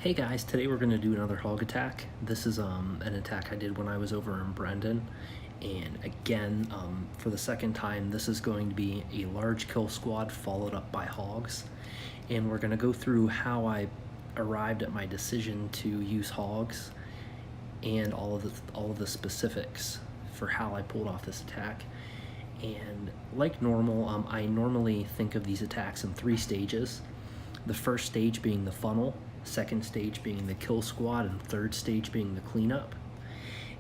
Hey guys, today we're going to do another hog attack. This is an attack I did when I was over in Brendan. And again, for the second time, this is going to be a large kill squad followed up by hogs. And we're going to go through how I arrived at my decision to use hogs and all of the specifics for how I pulled off this attack. And like normal, I normally think of these attacks in 3 stages. The first stage being the funnel, second stage being the kill squad, and third stage being the cleanup.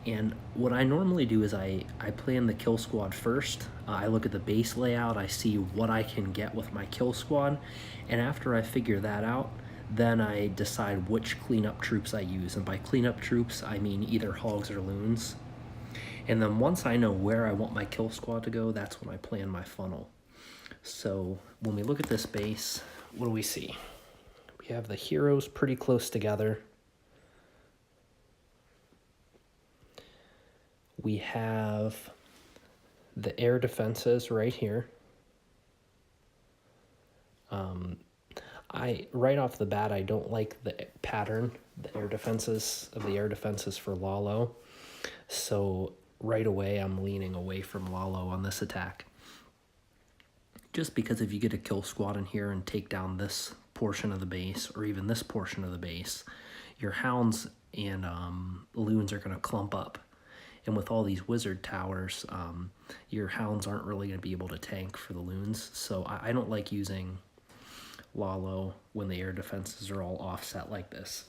And what I normally do is I plan the kill squad first. I look at the base layout, I see what I can get with my kill squad, and after I figure that out, then I decide which cleanup troops I use. And by cleanup troops, I mean either hogs or loons. And then once I know where I want my kill squad to go, that's when I plan my funnel. So when we look at this base, what do we see? We have the heroes pretty close together. We have the air defenses right here. Right off the bat, I don't like the pattern, the air defenses for Lalo. So right away, I'm leaning away from Lalo on this attack. Just because if you get a kill squad in here and take down this portion of the base, or even this portion of the base, your hounds and loons are going to clump up. And with all these wizard towers, your hounds aren't really going to be able to tank for the loons. So I don't like using Lalo when the air defenses are all offset like this.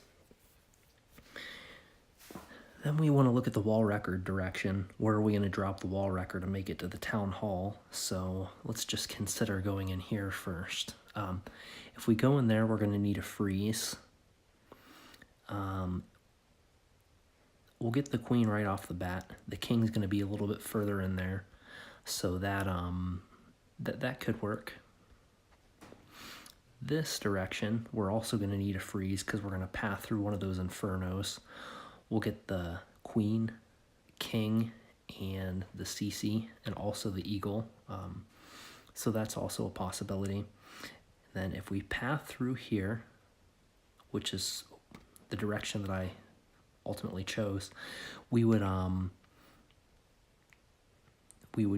Then we want to look at the wall record direction. Where are we going to drop the wall record and make it to the town hall? So let's just consider going in here first. If we go in there, we're going to need a freeze. We'll get the queen right off the bat. The king's going to be a little bit further in there, so that that could work. This direction, we're also going to need a freeze because we're going to path through one of those infernos. We'll get the queen, king, and the CC, and also the eagle. So that's also a possibility. Then if we path through here, which is the direction that I ultimately chose, we would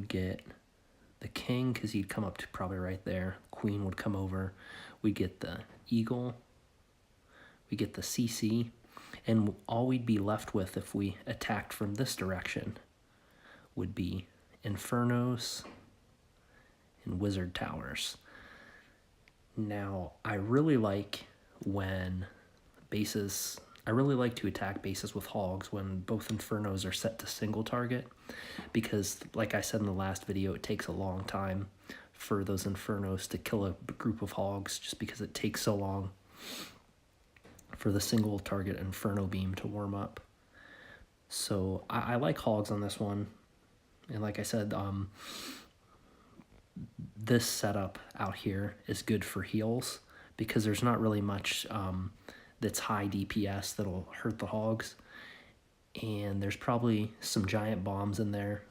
get the king because he'd come up to probably right there. Queen would come over. We'd get the eagle. We get the CC. And all we'd be left with if we attacked from this direction would be infernos and wizard towers. Now, I really like to attack bases with hogs when both infernos are set to single target, because like I said in the last video, it takes a long time for those infernos to kill a group of hogs just because it takes so long for the single target inferno beam to warm up. So I like hogs on this one. And like I said, this setup out here is good for heals because there's not really much that's high DPS that'll hurt the hogs. And there's probably some giant bombs in there.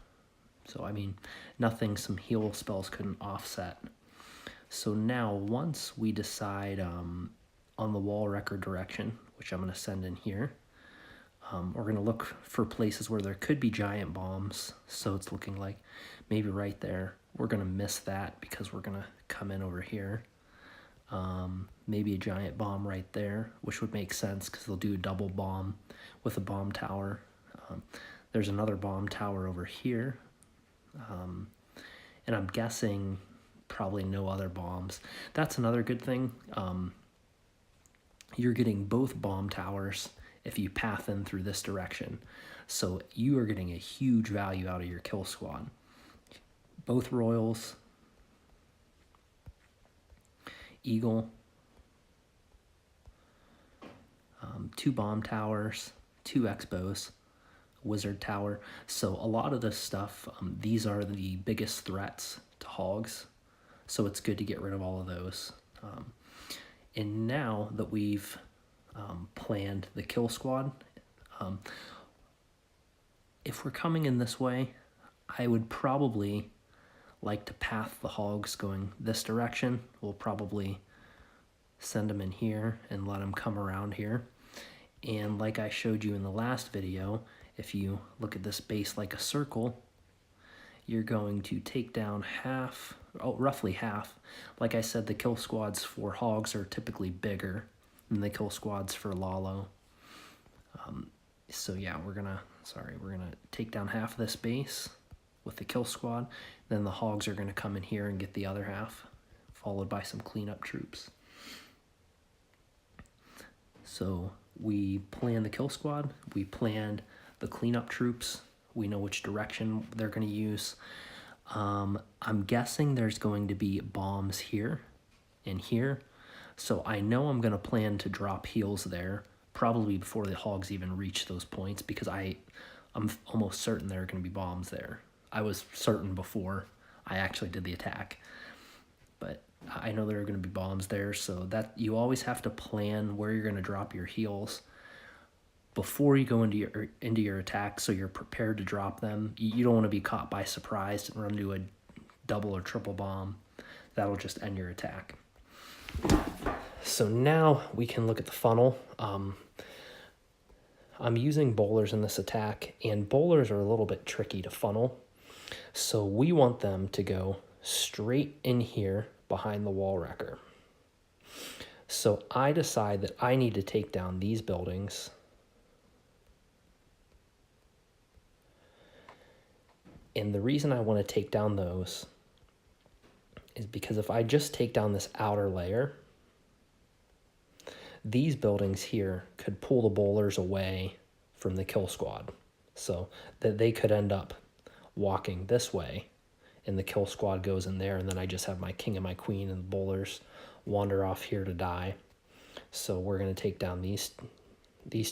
So, I mean, nothing some heal spells couldn't offset. So now, once we decide on the wall record direction, which I'm going to send in here, we're going to look for places where there could be giant bombs. So it's looking like maybe right there. We're going to miss that because we're going to come in over here. Maybe a giant bomb right there, which would make sense because they'll do a double bomb with a bomb tower. There's another bomb tower over here. And I'm guessing probably no other bombs. That's another good thing. You're getting both bomb towers if you path in through this direction. So you are getting a huge value out of your kill squad. Both royals, eagle, 2 bomb towers, 2 expos, wizard tower. So a lot of this stuff, these are the biggest threats to hogs. So it's good to get rid of all of those. And now that we've planned the kill squad, if we're coming in this way, I would probably like to path the hogs going this direction. We'll probably send them in here and let them come around here. And like I showed you in the last video, if you look at this base like a circle, you're going to take down half, roughly half. Like I said, the kill squads for hogs are typically bigger than the kill squads for Lalo. So yeah, we're gonna take down half of this base with the kill squad. Then the hogs are gonna come in here and get the other half, followed by some cleanup troops. So we planned the kill squad, we planned the cleanup troops, we know which direction they're going to use. I'm guessing there's going to be bombs here and here, so I know I'm going to plan to drop heals there, probably before the hogs even reach those points, because I'm almost certain there are going to be bombs there. I was certain before I actually did the attack, but I know there are going to be bombs there, so that you always have to plan where you're going to drop your heals before you go into your attack, so you're prepared to drop them. You don't want to be caught by surprise and run into a double or triple bomb. That'll just end your attack. So now we can look at the funnel. I'm using bowlers in this attack, and bowlers are a little bit tricky to funnel. So we want them to go straight in here behind the wall wrecker. So I decide that I need to take down these buildings. And the reason I want to take down those is because if I just take down this outer layer, these buildings here could pull the bowlers away from the kill squad. So that they could end up walking this way, and the kill squad goes in there, and then I just have my king and my queen, and the bowlers wander off here to die. So we're going to take down these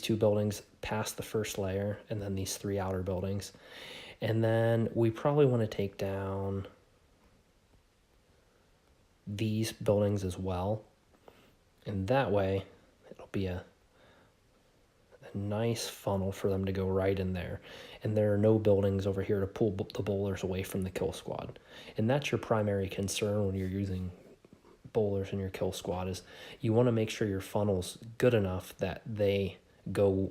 two buildings past the first layer, and then these three outer buildings. And then we probably want to take down these buildings as well. And that way, it'll be a nice funnel for them to go right in there. And there are no buildings over here to pull the bowlers away from the kill squad. And that's your primary concern when you're using bowlers in your kill squad, is you want to make sure your funnel's good enough that they go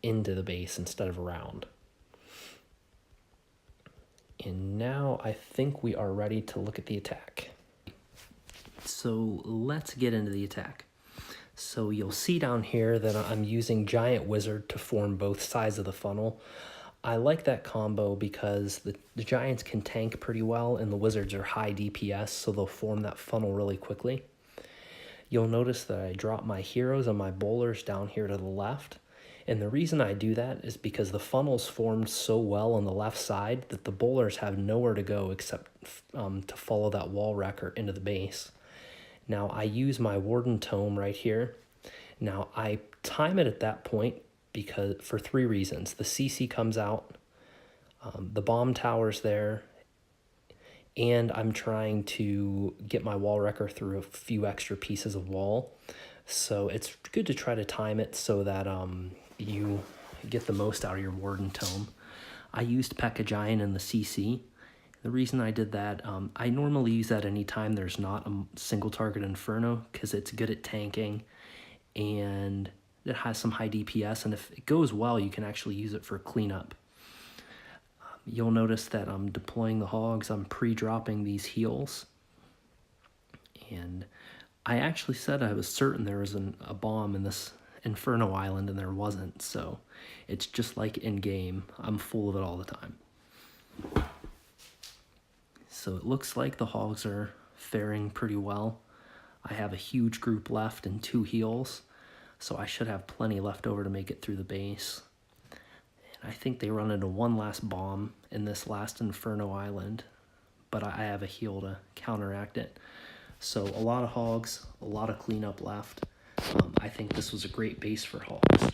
into the base instead of around. And now I think we are ready to look at the attack. So let's get into the attack. So you'll see down here that I'm using Giant Wizard to form both sides of the funnel. I like that combo because the Giants can tank pretty well, and the Wizards are high DPS, so they'll form that funnel really quickly. You'll notice that I drop my heroes and my bowlers down here to the left. And the reason I do that is because the funnel's formed so well on the left side that the bowlers have nowhere to go except to follow that wall wrecker into the base. Now I use my Warden Tome right here. Now I time it at that point because for three reasons. The CC comes out, the bomb tower's there, and I'm trying to get my wall wrecker through a few extra pieces of wall. So it's good to try to time it so that you get the most out of your Warden Tome. I used P.E.K.K.A. Giant in the CC. The reason I did that, I normally use that anytime there's not a single target Inferno, because it's good at tanking and it has some high DPS, and if it goes well, you can actually use it for cleanup. You'll notice that I'm deploying the hogs, I'm pre-dropping these heals, and I actually said I was certain there was a bomb in this Inferno Island, and there wasn't, so it's just like in-game. I'm full of it all the time. So it looks like the hogs are faring pretty well. I have a huge group left and 2 heals, so I should have plenty left over to make it through the base. And I think they run into one last bomb in this last Inferno Island, but I have a heal to counteract it. So a lot of hogs, a lot of cleanup left. I think this was a great base for hogs.